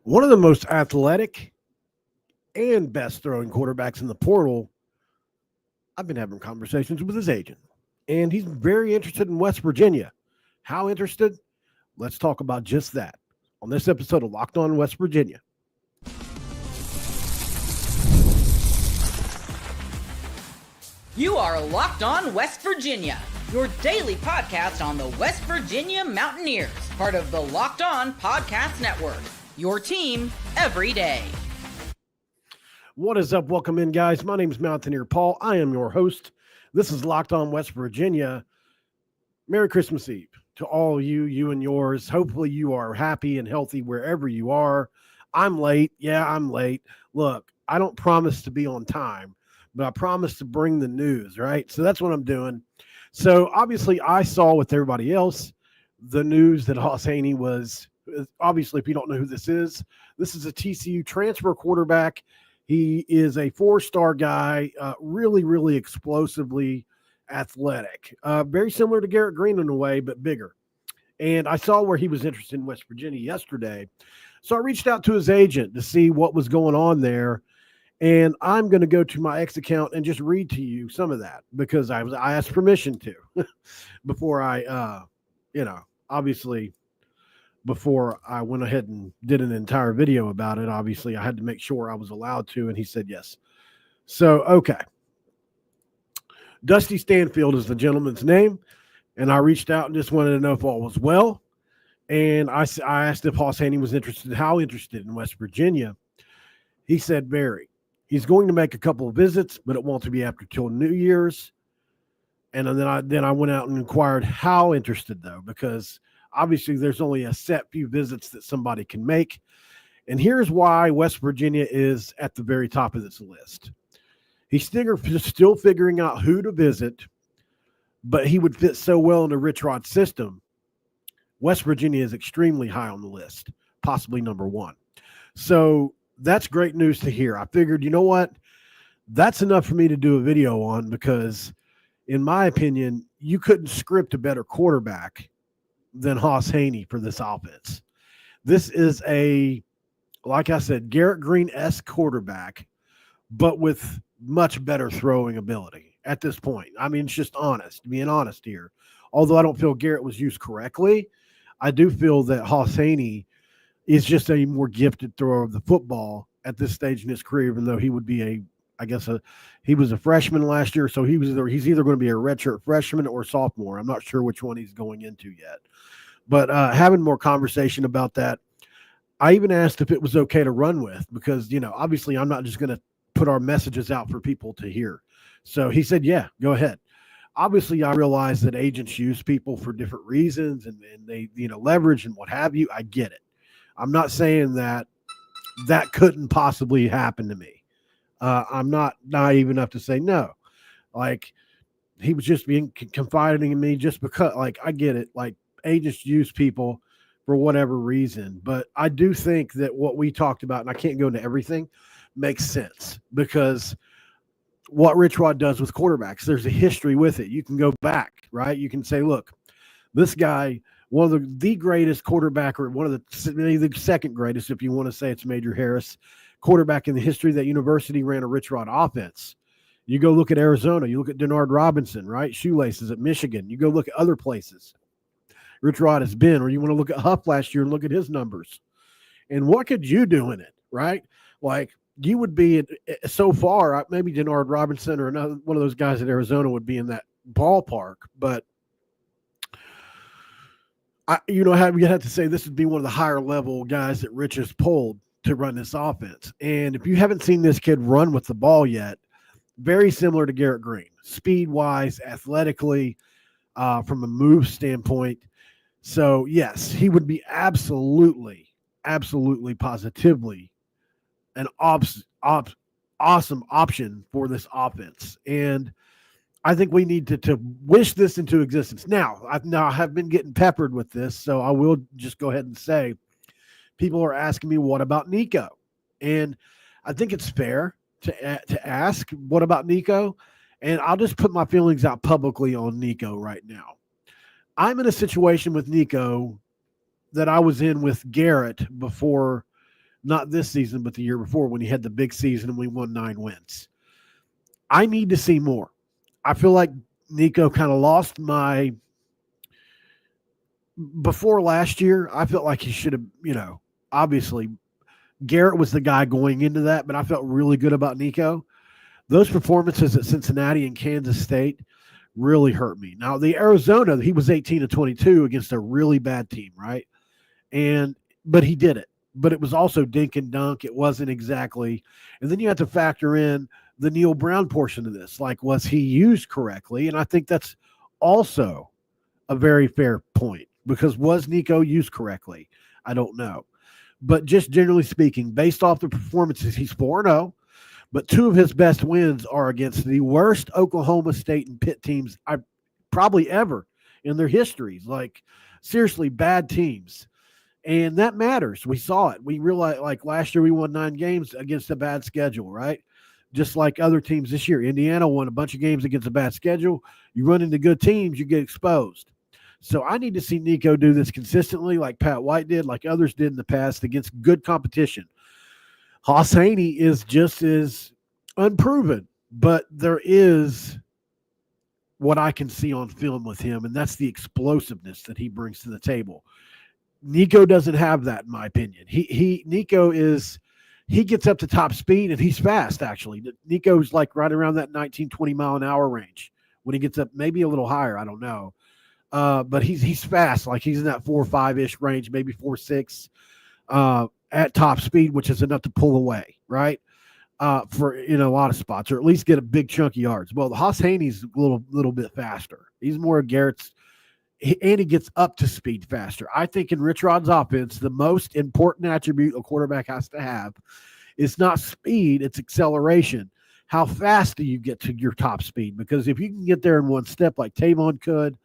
One of the most athletic and best throwing quarterbacks in the portal. I've been having conversations with his agent, and he's very interested in West Virginia. How interested? Let's talk about just that on this episode of Locked On West Virginia. You are Locked On West Virginia, your daily podcast on the West Virginia Mountaineers, part of the Locked On Podcast Network, your team every day. What is up? Welcome in, guys. My name is Mountaineer Paul. I am your host. This is Locked On West Virginia. Merry Christmas Eve to all you and yours. Hopefully you are happy and healthy wherever you are. I'm late. Yeah, I'm late. Look, I don't promise to be on time, but I promise to bring the news, right? So that's what I'm doing. So obviously I saw with everybody else the news that Hauss Hejny was, obviously if you don't know who this is a TCU transfer quarterback. He is a four-star guy, really explosively athletic, very similar to Garrett Green in a way, but bigger. And I saw where he was interested in West Virginia yesterday. So I reached out to his agent to see what was going on there. And I'm going to go to my X account and just read to you some of that because I asked permission to before I, obviously before I went ahead and did an entire video about it. Obviously I had to make sure I was allowed to, and he said yes. So, okay. Dusty Stanfield is the gentleman's name. And I reached out and just wanted to know if all was well. And I asked if Hauss Hejny was how interested in West Virginia. He said very. He's going to make a couple of visits, but it won't be after till New Year's. And then I went out and inquired how interested, though, because obviously there's only a set few visits that somebody can make. And here's why West Virginia is at the very top of this list. He's still figuring out who to visit, but he would fit so well into Rich Rod's system. West Virginia is extremely high on the list, possibly number one. So that's great news to hear. I figured, you know what? That's enough for me to do a video on because, in my opinion, you couldn't script a better quarterback than Hauss Hejny for this offense. This is like I said, Garrett Green-esque quarterback, but with much better throwing ability at this point. I mean, it's just being honest here. Although I don't feel Garrett was used correctly, I do feel that Hauss Hejny is just a more gifted thrower of the football at this stage in his career, even though he would be he was a freshman last year, so he's either going to be a redshirt freshman or sophomore. I'm not sure which one he's going into yet. But having more conversation about that, I even asked if it was okay to run with because, obviously I'm not just going to put our messages out for people to hear. So he said, yeah, go ahead. Obviously, I realize that agents use people for different reasons and they, leverage and what have you. I get it. I'm not saying that couldn't possibly happen to me. I'm not naive enough to say no. Like, he was just being confiding in me just because, I get it. Like, agents use people for whatever reason. But I do think that what we talked about, and I can't go into everything, makes sense because what Rich Rod does with quarterbacks, there's a history with it. You can go back, right? You can say, look, this guy, one of the greatest quarterback, or one of the second greatest, if you want to say it's Major Harris, quarterback in the history of that university, ran a Rich Rod offense. You go look at Arizona. You look at Denard Robinson, right? Shoelaces at Michigan. You go look at other places Rich Rod has been, or you want to look at Huff last year and look at his numbers. And what could you do in it, right? Like, you would be so far, maybe Denard Robinson or another one of those guys at Arizona would be in that ballpark, but you have to say this would be one of the higher level guys that Rich has pulled to run this offense. And if you haven't seen this kid run with the ball yet, very similar to Garrett Green, speed-wise, athletically, from a move standpoint. So, yes, he would be absolutely, positively an awesome option for this offense. And I think we need to wish this into existence. Now I have been getting peppered with this, so I will just go ahead and say people are asking me, what about Nico? And I think it's fair to ask, what about Nico? And I'll just put my feelings out publicly on Nico right now. I'm in a situation with Nico that I was in with Garrett before not this season, but the year before when he had the big season and we won 9 wins. I need to see more. I feel like Nico kind of lost my – before last year, I felt like he should have, obviously Garrett was the guy going into that, but I felt really good about Nico. Those performances at Cincinnati and Kansas State really hurt me. Now, the Arizona, he was 18-22 against a really bad team, right? But he did it. But it was also dink and dunk. It wasn't exactly. And then you have to factor in the Neil Brown portion of this. Like, was he used correctly? And I think that's also a very fair point, because was Nico used correctly? I don't know. But just generally speaking, based off the performances, he's 4-0. But 2 of his best wins are against the worst Oklahoma State and Pitt teams I probably ever in their histories. Like, seriously, bad teams. And that matters. We saw it. We realized, like, last year we won 9 games against a bad schedule, right? Just like other teams this year. Indiana won a bunch of games against a bad schedule. You run into good teams, you get exposed. So I need to see Nico do this consistently, like Pat White did, like others did in the past, against good competition. Hauss Hejny is just as unproven, but there is what I can see on film with him, and that's the explosiveness that he brings to the table. Nico doesn't have that, in my opinion. Nico gets up to top speed, and he's fast, actually. Nico's like right around that 19, 20 mile an hour range. When he gets up, maybe a little higher, I don't know. But he's fast, like he's in that 4.5-ish range, maybe 4.6 at top speed, which is enough to pull away, right? For a lot of spots, or at least get a big chunk of yards. Well, the Hauss Hejny's a little bit faster. He's more Garrett's, and he gets up to speed faster. I think in Rich Rod's offense, the most important attribute a quarterback has to have is not speed, it's acceleration. How fast do you get to your top speed? Because if you can get there in one step like Tavon could,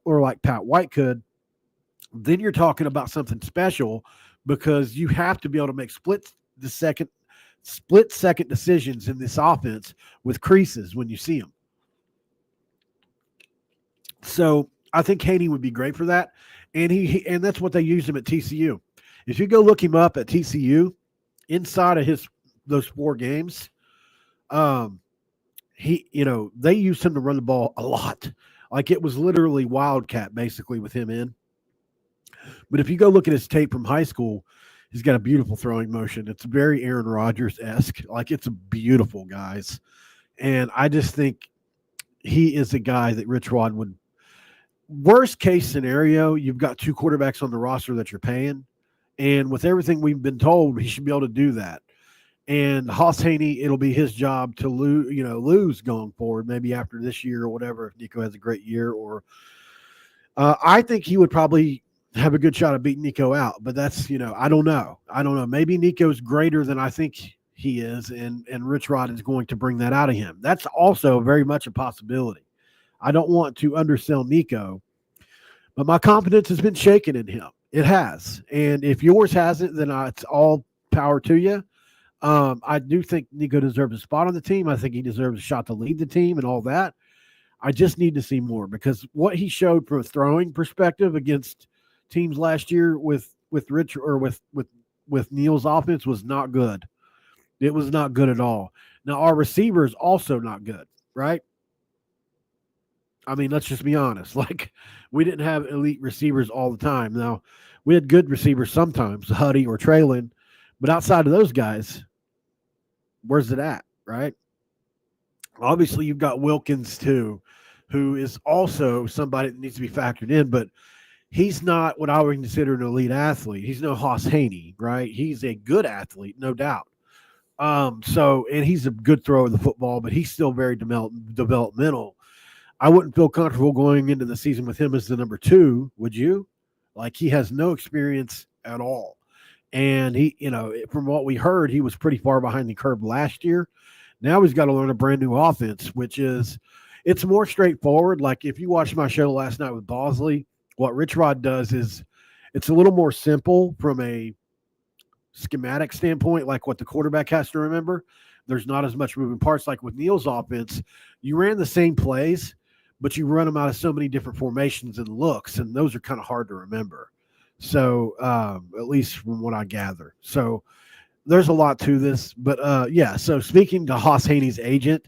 or like Pat White could, then you're talking about something special, because you have to be able to make split second decisions in this offense with creases when you see them. So I think Hejny would be great for that, and that's what they used him at TCU. If you go look him up at TCU, inside of those 4 games, they used him to run the ball a lot. Like, it was literally wildcat basically with him in. But if you go look at his tape from high school, he's got a beautiful throwing motion. It's very Aaron Rodgers-esque. Like, it's beautiful, guys. And I just think he is a guy that Rich Rod would – worst case scenario, you've got 2 quarterbacks on the roster that you're paying. And with everything we've been told, he should be able to do that. And Hauss Hejny, it'll be his job to lose going forward, maybe after this year or whatever, if Nico has a great year. Or I think he would probably have a good shot at beating Nico out. But that's, I don't know. Maybe Nico's greater than I think he is, and Rich Rod is going to bring that out of him. That's also very much a possibility. I don't want to undersell Nico, but my confidence has been shaken in him. It has. And if yours hasn't, then it's all power to you. I do think Nico deserves a spot on the team. I think he deserves a shot to lead the team and all that. I just need to see more, because what he showed from a throwing perspective against teams last year with Rich or with Neil's offense was not good. It was not good at all. Now, our receiver is also not good, right? I mean, let's just be honest. Like, we didn't have elite receivers all the time. Now, we had good receivers sometimes, Huddy or Traylon, but outside of those guys, where's it at, right? Obviously, you've got Wilkins, too, who is also somebody that needs to be factored in, but he's not what I would consider an elite athlete. He's no Hauss Hejny, right? He's a good athlete, no doubt. And he's a good thrower of the football, but he's still very developmental. I wouldn't feel comfortable going into the season with him as the number 2, would you? Like, he has no experience at all. And he, from what we heard, he was pretty far behind the curve last year. Now he's got to learn a brand new offense, it's more straightforward. Like, if you watched my show last night with Bosley, what Rich Rod does is it's a little more simple from a schematic standpoint, like what the quarterback has to remember. There's not as much moving parts. Like with Neil's offense, you ran the same plays, but you run them out of so many different formations and looks, and those are kind of hard to remember. So at least from what I gather. So there's a lot to this. But yeah, so speaking to Hauss Hejny's agent,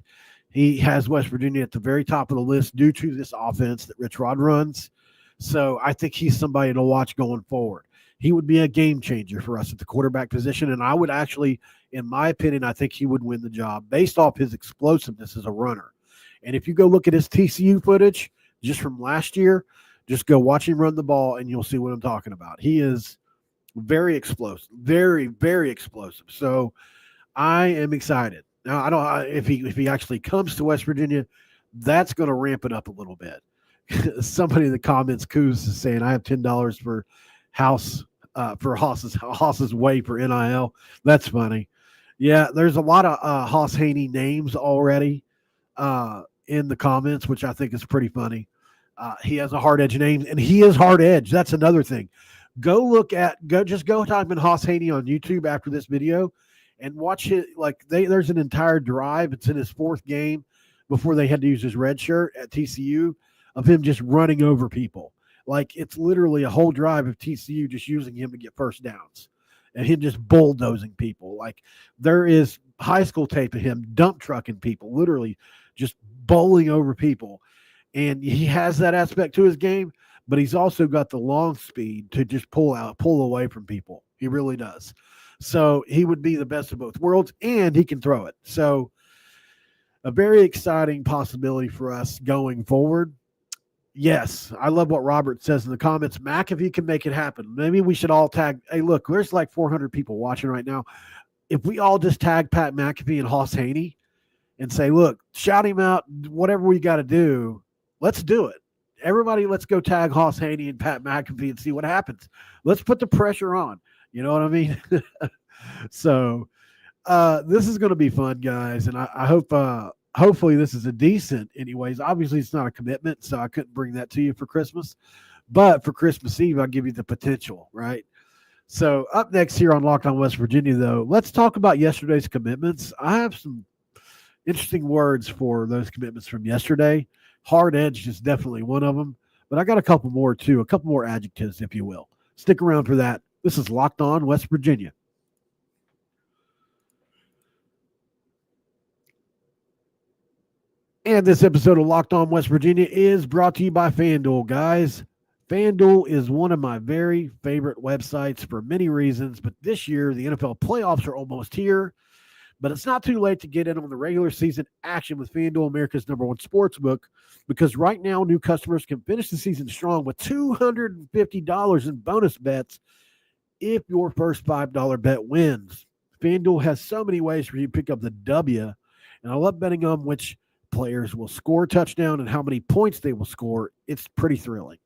he has West Virginia at the very top of the list due to this offense that Rich Rod runs. So I think he's somebody to watch going forward. He would be a game changer for us at the quarterback position. And I would actually, in my opinion, I think he would win the job based off his explosiveness as a runner. And if you go look at his TCU footage just from last year, just go watch him run the ball and you'll see what I'm talking about. He is very explosive, very, very explosive. So I am excited. Now, I don't if he actually comes to West Virginia, that's going to ramp it up a little bit. Somebody in the comments, Coos, is saying I have $10 for Hauss's way for NIL. That's funny. Yeah, there's a lot of Hauss Hejny names already in the comments, which I think is pretty funny. He has a hard edge name, and he is hard edge. That's another thing. Go type in Hauss Hejny on YouTube after this video and watch it. Like there's an entire drive. It's in his fourth game before they had to use his red shirt at TCU of him just running over people. Like it's literally a whole drive of TCU just using him to get first downs and him just bulldozing people. Like there is high school tape of him dump trucking people, literally just bowling over people. And he has that aspect to his game, but he's also got the long speed to just pull away from people. He really does. So he would be the best of both worlds, and he can throw it. So a very exciting possibility for us going forward. Yes, I love what Robert says in the comments. Mac, if he can make it happen, maybe we should all tag. Hey, look, there's like 400 people watching right now. If we all just tag Pat McAfee and Hauss Hejny and say, look, shout him out, whatever we got to do, let's do it. Everybody, let's go tag Hauss Hejny and Pat McAfee and see what happens. Let's put the pressure on. You know what I mean? So this is going to be fun, guys. And I hope hopefully this is a decent anyways. Obviously, it's not a commitment, so I couldn't bring that to you for Christmas. But for Christmas Eve, I'll give you the potential, right? So up next here on Locked On West Virginia, though, let's talk about yesterday's commitments. I have some interesting words for those commitments from yesterday. Hard edge is definitely one of them, but I got a couple more too, a couple more adjectives, if you will. Stick around for that. This is Locked On West Virginia. And this episode of Locked On West Virginia is brought to you by FanDuel, guys. FanDuel is one of my very favorite websites for many reasons, but this year the NFL playoffs are almost here. But it's not too late to get in on the regular season action with FanDuel, America's #1 sportsbook, because right now new customers can finish the season strong with $250 in bonus bets if your first $5 bet wins. FanDuel has so many ways for you to pick up the W, and I love betting on which players will score a touchdown and how many points they will score. It's pretty thrilling.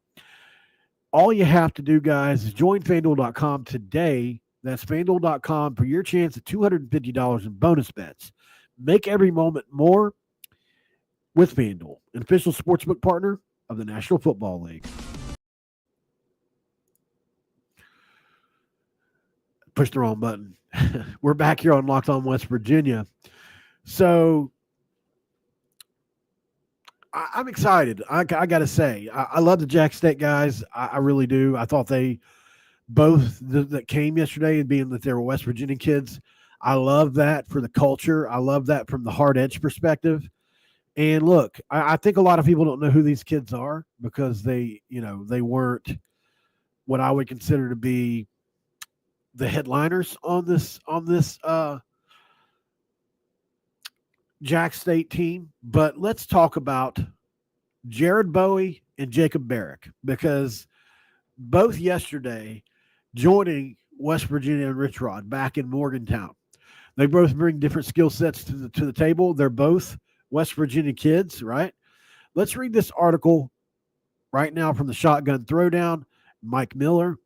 All you have to do, guys, is join FanDuel.com today. That's FanDuel.com for your chance at $250 in bonus bets. Make every moment more with FanDuel, an official sportsbook partner of the National Football League. Push the wrong button. We're back here on Locked On West Virginia. So I'm excited. I got to say, I love the Jack State guys. I really do. I thought they both that came yesterday, being that they were West Virginia kids, I love that for the culture. I love that from the hard edge perspective. And look, I think a lot of people don't know who these kids are because they weren't what I would consider to be the headliners on this Jack State team. But let's talk about Jared Bowie and Jacob Barrick, because both yesterday joining West Virginia and Rich Rod back in Morgantown. They both bring different skill sets to the table. They're both West Virginia kids, right? Let's read this article right now from the Shotgun Throwdown, Mike Miller,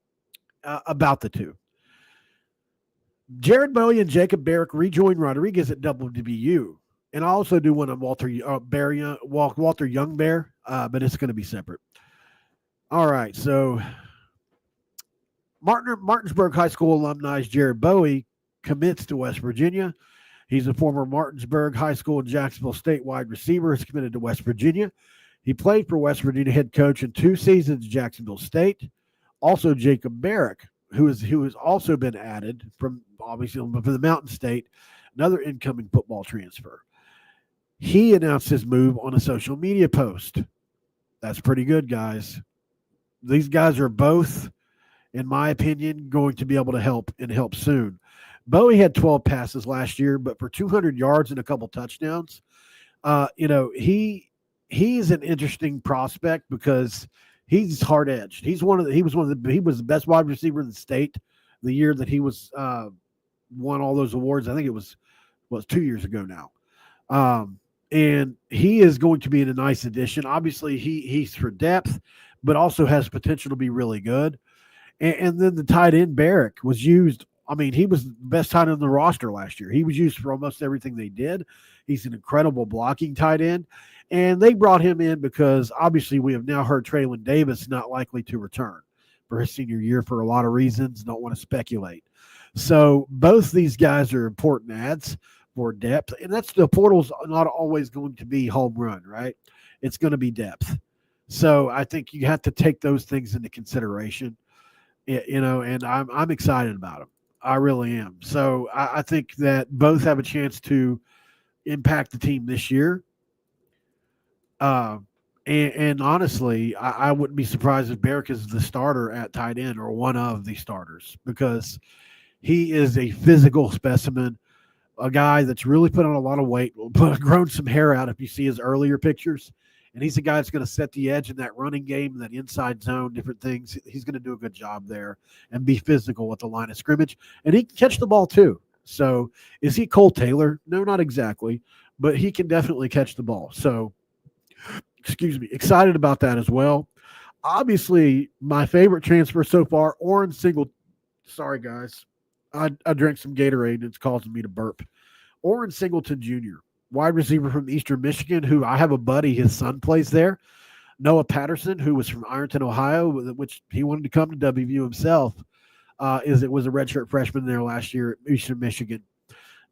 about the two. Jared Bowie and Jacob Barrick rejoin Rodriguez at WVU. And I also do one on Walter Youngbear, but it's going to be separate. All right, so Martinsburg High School alumni Jared Bowie commits to West Virginia. He's a former Martinsburg High School and Jacksonville State wide receiver. He's committed to West Virginia. He played for West Virginia head coach in 2 seasons at Jacksonville State. Also, Jacob Barrick, who has also been added from obviously from the Mountain State, another incoming football transfer. He announced his move on a social media post. That's pretty good, guys. These guys are both, in my opinion, going to be able to help and help soon. Bowie had 12 passes last year, but for 200 yards and a couple touchdowns, he's an interesting prospect because he's hard edged. He was the best wide receiver in the state the year that he was won all those awards. I think it was 2 years ago now. And he is going to be in a nice addition. Obviously, he's for depth, but also has potential to be really good. And then the tight end Barrick was used. I mean, he was the best tight end on the roster last year. He was used for almost everything they did. He's an incredible blocking tight end. And they brought him in because obviously we have now heard Traylon Davis not likely to return for his senior year for a lot of reasons. Don't want to speculate. So both these guys are important adds for depth. And that's the portal's not always going to be home run, right? It's going to be depth. So I think you have to take those things into consideration, and I'm excited about them. I really am. So I think that both have a chance to impact the team this year. And honestly, I wouldn't be surprised if Barrick is the starter at tight end or one of the starters because he is a physical specimen, a guy that's really put on a lot of weight, grown some hair out if you see his earlier pictures. And he's a guy that's going to set the edge in that running game, that inside zone, different things. He's going to do a good job there and be physical at the line of scrimmage. And he can catch the ball too. So is he Cole Taylor? No, not exactly, but he can definitely catch the ball. So, excited about that as well. Obviously, my favorite transfer so far, Orrin Singleton. Sorry, guys. I drank some Gatorade and it's causing me to burp. Orrin Singleton Jr., wide receiver from Eastern Michigan, who I have a buddy, his son plays there. Noah Patterson, who was from Ironton, Ohio, which he wanted to come to WVU himself, was a redshirt freshman there last year at Eastern Michigan.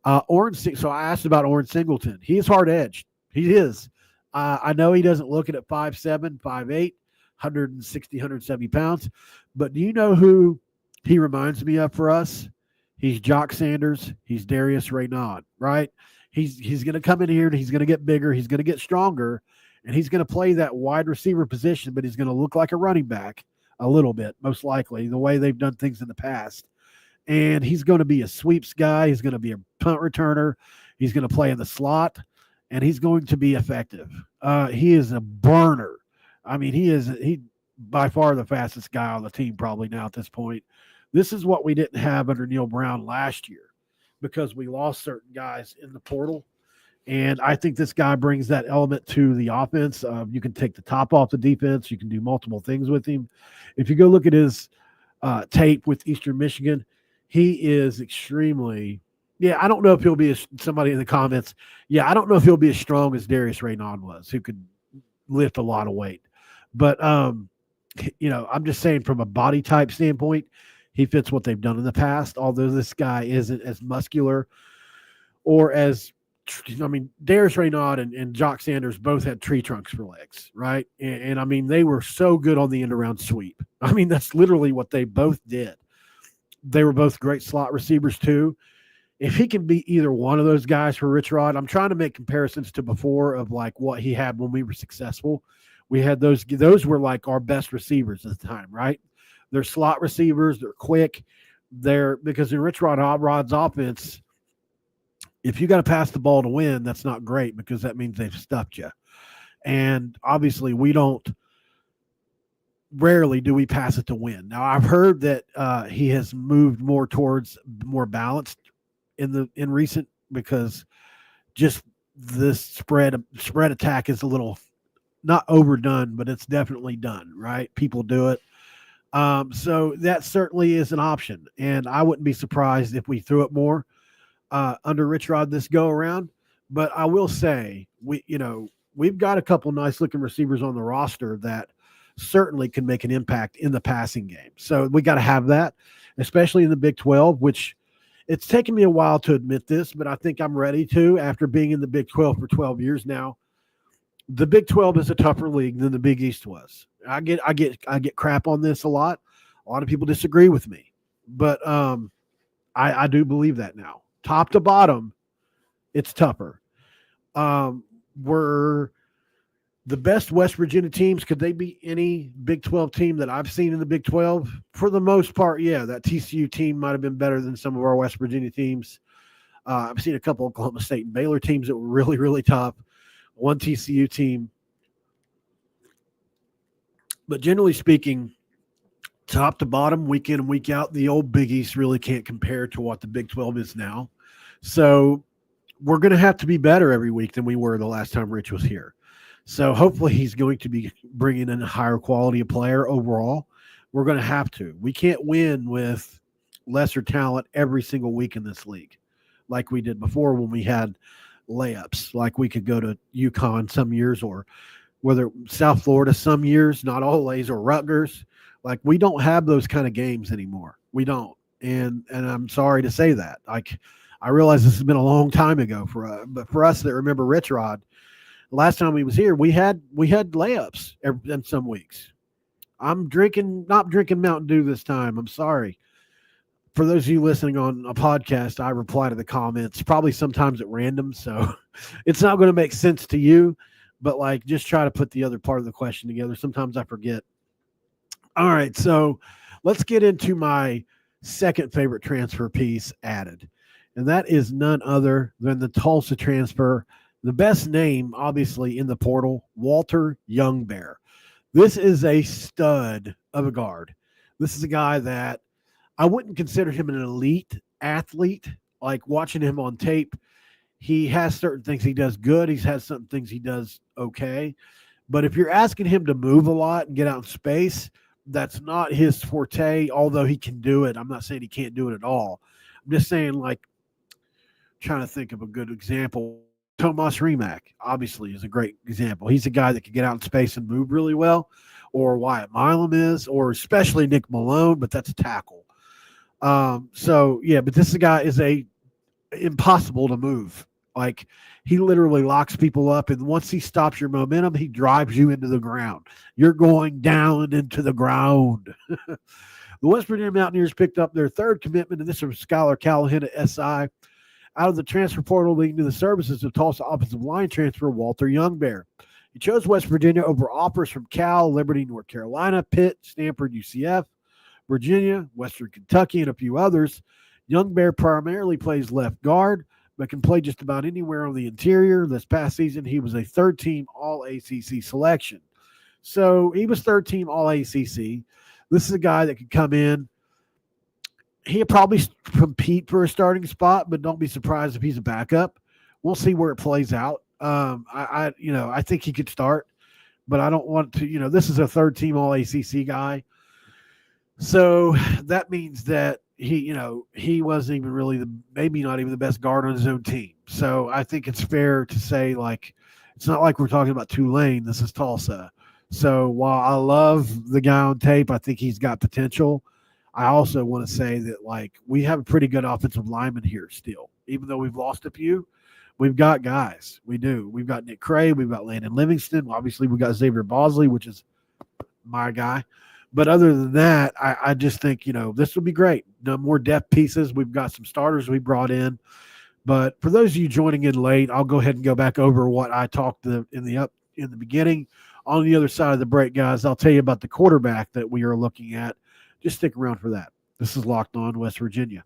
So I asked about Orrin Singleton. He is hard edged. He is. I know he doesn't look it at 5'7", 5'8", 160, 170 pounds, but do you know who he reminds me of for us? He's Jock Sanders. He's Darius Raynaud, right? He's going to come in here and he's going to get bigger. He's going to get stronger, and he's going to play that wide receiver position, but he's going to look like a running back a little bit, most likely, the way they've done things in the past. And he's going to be a sweeps guy. He's going to be a punt returner. He's going to play in the slot, and he's going to be effective. He is a burner. I mean, he by far the fastest guy on the team probably now at this point. This is what we didn't have under Neil Brown last year because we lost certain guys in the portal. And I think this guy brings that element to the offense. You can take the top off the defense. You can do multiple things with him. If you go look at his tape with Eastern Michigan, he is extremely – I don't know if he'll be somebody in the comments. I don't know if he'll be as strong as Darius Raynaud was, who could lift a lot of weight. But, I'm just saying from a body type standpoint, he fits what they've done in the past, although this guy isn't as muscular or as – Darius Raynaud and Jock Sanders both had tree trunks for legs, right? And they were so good on the end-around sweep. That's literally what they both did. They were both great slot receivers too. If he can be either one of those guys for Rich Rod, I'm trying to make comparisons to before of like what he had when we were successful. We had those were like our best receivers at the time, right? They're slot receivers. They're quick. Because in Rich Rod's offense, if you got to pass the ball to win, that's not great because that means they've stuffed you. And obviously rarely do we pass it to win. Now I've heard that he has moved more towards more balanced in recent because just this spread attack is a little not overdone, but it's definitely done, right? People do it. So that certainly is an option. And I wouldn't be surprised if we threw it more under Rich Rod this go around. But I will say we've got a couple nice looking receivers on the roster that certainly can make an impact in the passing game. So we got to have that, especially in the Big 12, which it's taken me a while to admit this, but I think I'm ready to after being in the Big 12 for 12 years now. The Big 12 is a tougher league than the Big East was. I get crap on this a lot. A lot of people disagree with me, but I do believe that now. Top to bottom, it's tougher. Were the best West Virginia teams, could they beat any Big 12 team that I've seen in the Big 12? For the most part, yeah. That TCU team might have been better than some of our West Virginia teams. I've seen a couple of Oklahoma State and Baylor teams that were really, really tough. One TCU team. But generally speaking, top to bottom, week in and week out, the old Big East really can't compare to what the Big 12 is now. So we're going to have to be better every week than we were the last time Rich was here. So hopefully he's going to be bringing in a higher quality of player overall. We're going to have to. We can't win with lesser talent every single week in this league like we did before when we had layups, like we could go to UConn some years or whether South Florida some years, not always, or Rutgers. Like we don't have those kind of games anymore. We don't. And I'm sorry to say that. Like I realize this has been a long time ago but for us that remember Rich Rod, last time he was here, we had layups in some weeks. I'm not drinking Mountain Dew this time. I'm sorry. For those of you listening on a podcast, I reply to the comments probably sometimes at random, so it's not going to make sense to you, but like just try to put the other part of the question together. Sometimes I forget. All right, so let's get into my second favorite transfer piece added, and that is none other than the Tulsa transfer. The best name, obviously, in the portal, Walter Youngbear. This is a stud of a guard. This is a guy that I wouldn't consider him an elite athlete. Like watching him on tape, he has certain things he does good. He has some things he does okay. But if you're asking him to move a lot and get out in space, that's not his forte, although he can do it. I'm not saying he can't do it at all. I'm just saying, like, trying to think of a good example. Tomas Rimac, obviously, is a great example. He's a guy that can get out in space and move really well, or Wyatt Milam is, or especially Nick Malone, but that's a tackle. But this guy is impossible to move. Like, he literally locks people up, and once he stops your momentum, he drives you into the ground. You're going down into the ground. The West Virginia Mountaineers picked up their third commitment, and this is Skylar Callahan at SI. Out of the transfer portal leading to the services of Tulsa offensive line transfer Walter Youngbear. He chose West Virginia over offers from Cal, Liberty, North Carolina, Pitt, Stanford, UCF, Virginia, Western Kentucky, and a few others. Youngbear primarily plays left guard, but can play just about anywhere on the interior. This past season, he was a third-team All-ACC selection. So he was third-team All-ACC. This is a guy that could come in. He'll probably compete for a starting spot, but don't be surprised if he's a backup. We'll see where it plays out. I think he could start, but I don't want to, this is a third team All ACC guy. So that means that he wasn't even really maybe not even the best guard on his own team. So I think it's fair to say, like, it's not like we're talking about Tulane. This is Tulsa. So while I love the guy on tape, I think he's got potential. I also want to say that, like, we have a pretty good offensive lineman here still. Even though we've lost a few, we've got guys. We do. We've got Nick Cray. We've got Landon Livingston. Obviously, we've got Xavier Bosley, which is my guy. But other than that, I just think, this would be great. No more depth pieces. We've got some starters we brought in. But for those of you joining in late, I'll go ahead and go back over what I talked in the beginning. On the other side of the break, guys, I'll tell you about the quarterback that we are looking at. Just stick around for that. This is Locked On West Virginia.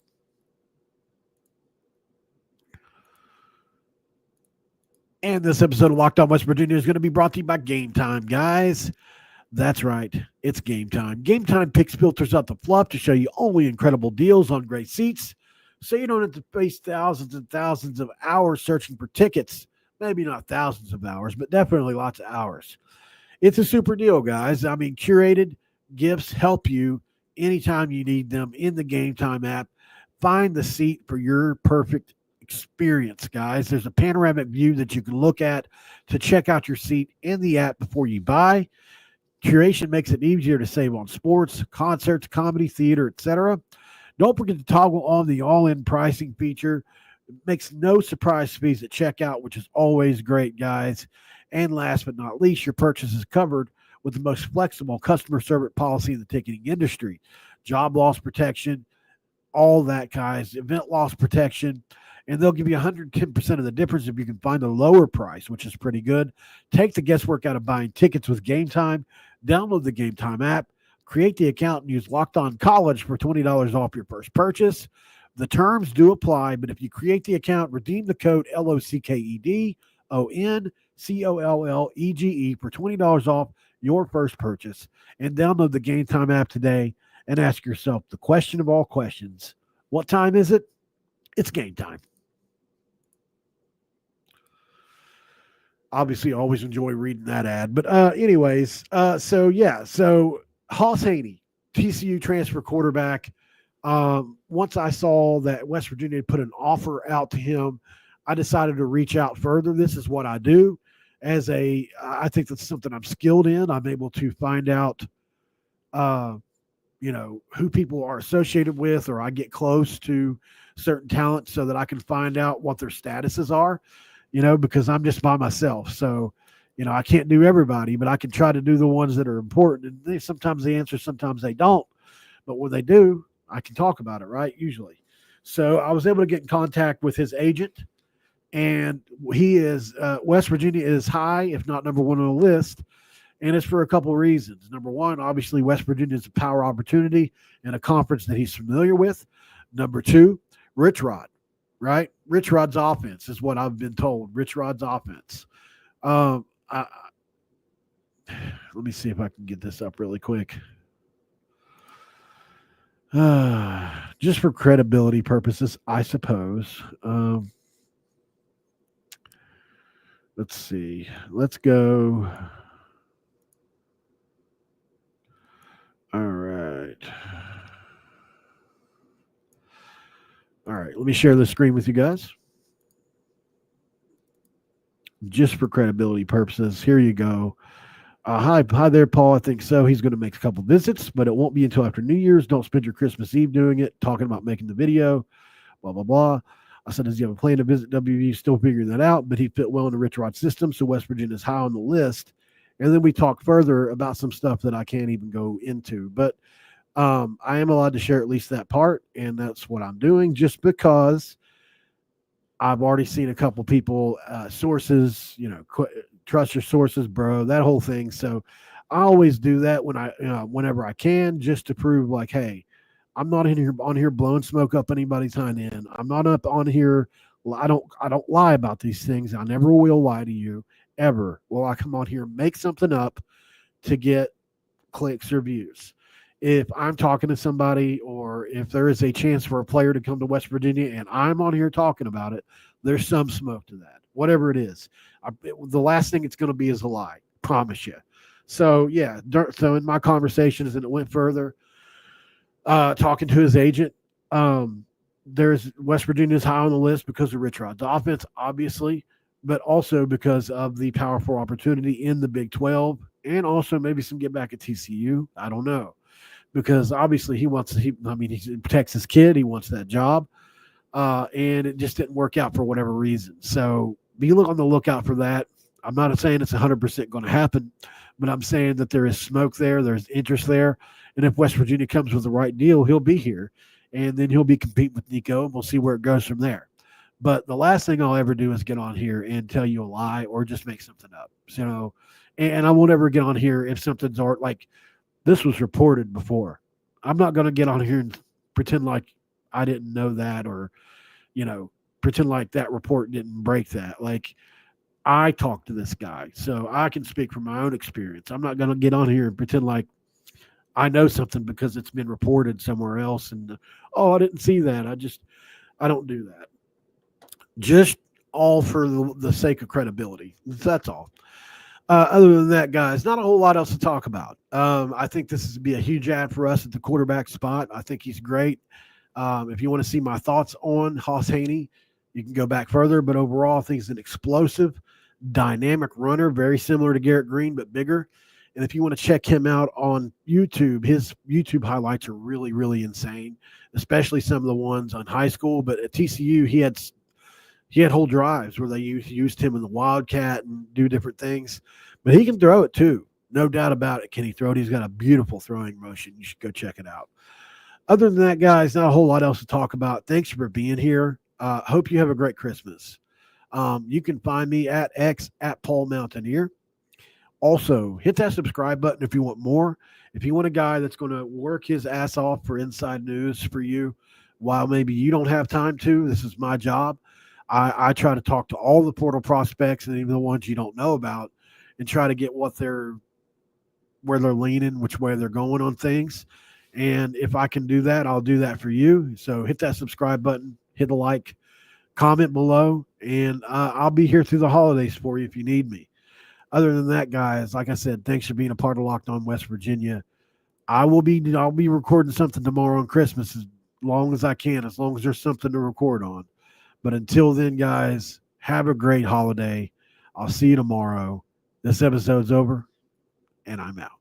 And this episode of Locked On West Virginia is going to be brought to you by Game Time, guys. That's right. It's Game Time. Game Time picks filters out the fluff to show you only incredible deals on great seats, so you don't have to waste thousands and thousands of hours searching for tickets. Maybe not thousands of hours, but definitely lots of hours. It's a super deal, guys. I mean, curated gifts help you anytime you need them in the Game Time app. Find the seat for your perfect experience, guys. There's a panoramic view that you can look at to check out your seat in the app before you buy. Curation makes it easier to save on sports, concerts, comedy, theater, etc. Don't forget to toggle on the all-in pricing feature. It makes no surprise fees at checkout, which is always great, guys. And last but not least, your purchase is covered with the most flexible customer service policy in the ticketing industry. job loss protection, all that, guys, event loss protection. And they'll give you 110% of the difference if you can find a lower price, which is pretty good. Take the guesswork out of buying tickets with Game Time. Download the Game Time app, create the account, and use Locked On College for $20 off your first purchase. The terms do apply, but if you create the account, redeem the code LOCKEDONCOLLEGE for $20 off your first purchase. And download the Game Time app today and ask yourself the question of all questions. What time is it? It's game time. Obviously, always enjoy reading that ad. But anyways, so Hauss Hejny, TCU transfer quarterback. Once I saw that West Virginia had put an offer out to him, I decided to reach out further. This is what I do. I think that's something I'm skilled in. I'm able to find out, who people are associated with, or I get close to certain talents so that I can find out what their statuses are, because I'm just by myself. So, I can't do everybody, but I can try to do the ones that are important. And sometimes they answer, sometimes they don't. But when they do, I can talk about it, right? Usually. So I was able to get in contact with his agent, and he is West Virginia is high, if not number one on the list. And it's for a couple of reasons. Number one, obviously, West Virginia is a power opportunity and a conference that he's familiar with. Number two, Rich Rod, right? Rich Rod's offense is what I've been told. Rich Rod's offense. Let me see if I can get this up really quick. Just for credibility purposes, I suppose. Let's see. Let's go. All right. Let me share the screen with you guys. Just for credibility purposes, here you go. Hi there, Paul. I think so. He's going to make a couple visits, but it won't be until after New Year's. Don't spend your Christmas Eve doing it, talking about making the video, blah, blah, blah. I said, does he have a plan to visit WVU? Still figuring that out, but he fit well in the Rich Rod system, so West Virginia is high on the list. And then we talk further about some stuff that I can't even go into. But I am allowed to share at least that part, and that's what I'm doing, just because I've already seen a couple people, sources, trust your sources, bro, that whole thing. So I always do that whenever I can, just to prove, like, hey, I'm not on here blowing smoke up anybody's hind end. I'm not up on here. I don't lie about these things. I never will lie to you, ever. Will I come on here and make something up to get clicks or views? If I'm talking to somebody, or if there is a chance for a player to come to West Virginia and I'm on here talking about it, there's some smoke to that, whatever it is. The last thing it's going to be is a lie, promise you. So, yeah, so in my conversations, and it went further, talking to his agent, there's West Virginia's high on the list because of Rich Rod's offense, obviously, but also because of the Power 4 opportunity in the Big 12, and also maybe some get back at TCU. I don't know. Because obviously he protects his kid. He wants that job. And it just didn't work out for whatever reason. So be on the lookout for that. I'm not saying it's 100% going to happen, but I'm saying that there is smoke there. There's interest there. And if West Virginia comes with the right deal, he'll be here. And then he'll be competing with Nico, and we'll see where it goes from there. But the last thing I'll ever do is get on here and tell you a lie or just make something up. So, and I won't ever get on here if something's like, this was reported before. I'm not going to get on here and pretend like I didn't know that, or, pretend like that report didn't break that. Like, I talked to this guy, so I can speak from my own experience. I'm not going to get on here and pretend like I know something because it's been reported somewhere else. And, I didn't see that. I don't do that. Just all for the sake of credibility. That's all. Other than that, guys, not a whole lot else to talk about. I think this is be a huge ad for us at the quarterback spot. I think he's great. If you want to see my thoughts on Hauss Hejny, you can go back further. But overall, I think he's an explosive, dynamic runner, very similar to Garrett Green, but bigger. And if you want to check him out on YouTube, his YouTube highlights are really, really insane, especially some of the ones on high school. But at TCU, he had whole drives where they used him in the Wildcat and do different things. But he can throw it too. No doubt about it. Can he throw it? He's got a beautiful throwing motion. You should go check it out. Other than that, guys, not a whole lot else to talk about. Thanks for being here. Hope you have a great Christmas. You can find me at X at Paul Mountaineer. Also, hit that subscribe button if you want more. If you want a guy that's going to work his ass off for inside news for you, while maybe you don't have time to, this is my job. I try to talk to all the portal prospects and even the ones you don't know about and try to get where they're leaning, which way they're going on things. And if I can do that, I'll do that for you. So hit that subscribe button, hit a like, comment below, and I'll be here through the holidays for you if you need me. Other than that, guys, like I said, thanks for being a part of Locked On West Virginia. I'll be recording something tomorrow on Christmas as long as I can, as long as there's something to record on. But until then, guys, have a great holiday. I'll see you tomorrow. This episode's over, and I'm out.